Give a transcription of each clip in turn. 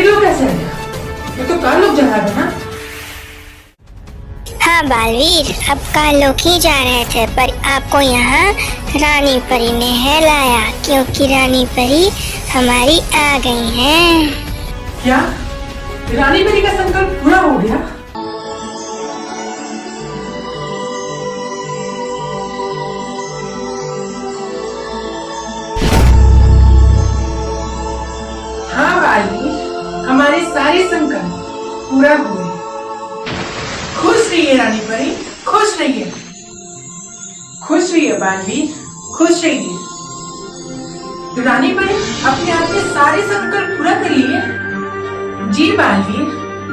परी लोग कैसे आ गया? ये तो काल लोग जा रहा है ना? हाँ बालवीर, अब काल लोग ही जा रहे थे, पर आपको यहाँ रानी परी ने है लाया, क्योंकि रानी परी हमारी आ गई हैं। क्या रानी परी का संकल्प पूरा हो गया? हाँ बालवीर, हमारे सारे संकल्प पूरा हुए। खुश रहिए रानी परी, खुश रहिए। खुश रहिए बालवीर, खुश रहिए। तो रानी परी अपने आप में सारे संकल्प पूरा कर लिए? जी बालवीर,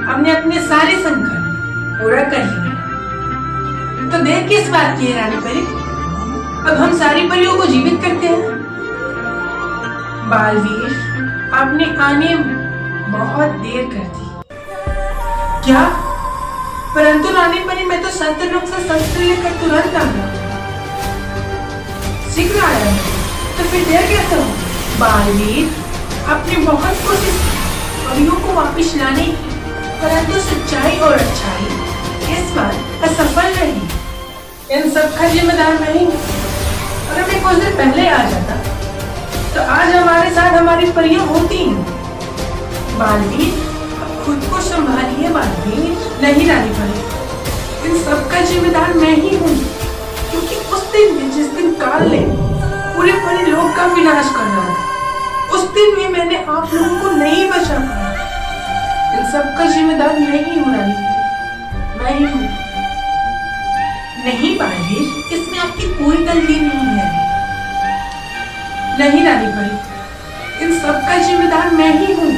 हमने अपने सारे संकल्प पूरा कर लिए। तो देर किस बात की है रानी परी? अब हम सारी परियों को जीवित करते हैं। बालवीर, आपने आने में बहुत देर कर दी। क्या? परंतु रानी परी, मैं तो सत्यलोक से शस्त्र लेकर तुरंत आ गया। शीघ्र आया है, तो फिर देर कैसे हो? बालवीर, आपने बहुत कोशिश की परियों को वापस लाने की, परंतु सच्चाई और अच्छाई इस बार असफल रही। इन सब का जिम्मेदार मैं ही हूँ। अगर मैं कुछ दिन पहले आ जाता तो आज हमारे साथ हमारी परियां होती हैं। बालवीर, खुद को संभालिए बालवीर। नहीं रानी परी, इन सब का जिम्मेदार मैं ही हूँ, क्योंकि उस दिन जिस दिन काल ने पूरे परी लोक का विनाश कर रहा था, उस दिन भी मैंने आप लोगों को नहीं बचा पाया। इन सब का जिम्मेदार मैं ही हूँ रानी परी, मैं ही हूँ। नहीं बालवीर, इसमें आपकी कोई गलती नहीं है। नहीं रानी परी, इन सब का जिम्मेदार मैं ही हूँ।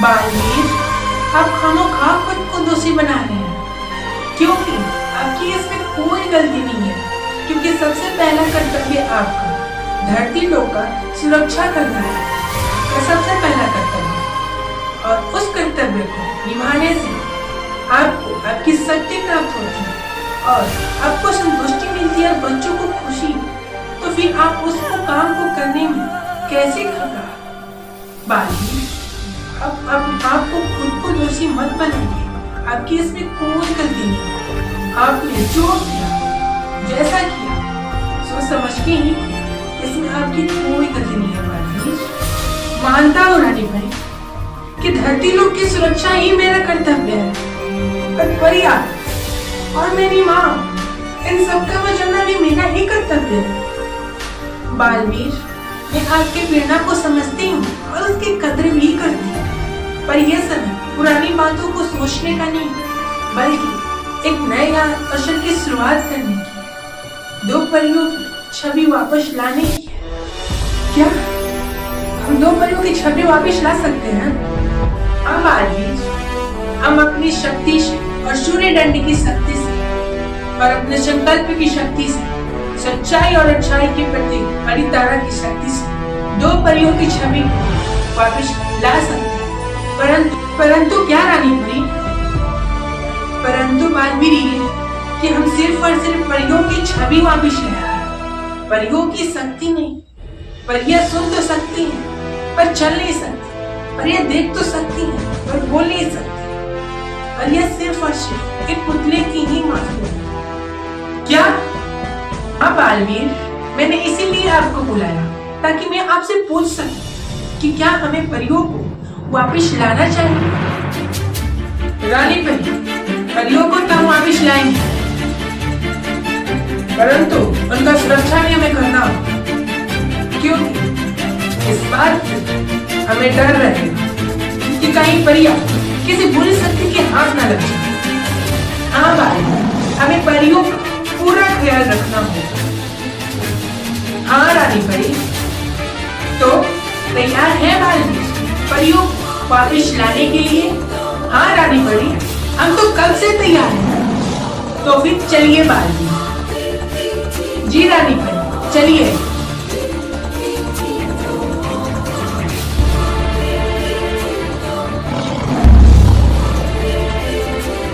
बालवीर, आप खामोखा खुद को दोषी बना रहे हैं, क्योंकि आपकी इसमें कोई गलती नहीं है। क्योंकि सबसे पहला कर्तव्य आपका धरती लोक का सुरक्षा करना है, यह सबसे पहला कर्तव्य। और उस कर्तव्य को निभाने से आपको आपकी शक्ति प्राप्त होती है और आपको संतुष्टि मिलती है, बच्चों को खुशी। तो फिर आप उसको काम को करने में कैसे घबरा? बालवीर, अब आपको खुद को दोषी मत बनाइए, आपकी इसमें कोई गलती नहीं। आपने जो किया, जैसा किया, सोच समझ के ही किया, इसमें आपकी कोई गलती नहीं है बालवीर। मानता हूँ रानी परी कि धरती लोक की सुरक्षा ही मेरा कर्तव्य है, पर परिया और मेरी माँ, इन सबका बचाना भी मेरा ही कर्तव्य है। बालवीर, मैं आपकी प्रेरणा को समझती हूँ और उसकी कदर भी करती हूँ, पर यह समय पुरानी बातों को सोचने का नहीं, बल्कि एक नए आकर्षण की शुरुआत करने की, दो परियों की छवि वापस लाने की। क्या हम दो परियों की छवि वापस ला सकते हैं? हाँ बालवीर, हम अपनी शक्ति से और सूर्य दंड की शक्ति से और अपने संकल्प की शक्ति से, सच्चाई और अच्छाई के प्रति परितारा की शक्ति से दो परियों की छवि वापस ला सकते हैं। परंतु क्या रानी परी? परंतु बालवीर ये कि हम सिर्फ और सिर्फ परियों की छवि वापस ले आए, परियों की शक्ति नहीं। परियां सुन तो सकती हैं, पर चल नहीं सकती। परियां देख तो सकती हैं, पर बोल नहीं सकती। परियां सिर्फ और सिर्फ एक पुतले की ही मासूम है। क्या? हाँ बालवीर, मैंने इसीलिए आपको बुलाया, ताकि मैं आपसे पूछ सकूं कि क्या हमें परियों को वापस लाना चाहिए? रानी परी, परियों को तब वापस लाएंगे, परंतु उनका सुरक्षा भी हमें करना होगा, क्योंकि इस बात से हमें डर रहेगा कि कहीं परियां किसी बुरी शक्ति के हाथ न लग जाए। हाँ बालवीर, हमें परियों का पूरा ख्याल रखना होगा। हाँ रानी परी, तो तैयार है बालवीर परियों वापस लाने के लिए? हाँ रानी परी, हम तो कब से तैयार हैं। तो फिर चलिए बालवीर। जी रानी परी, चलिए।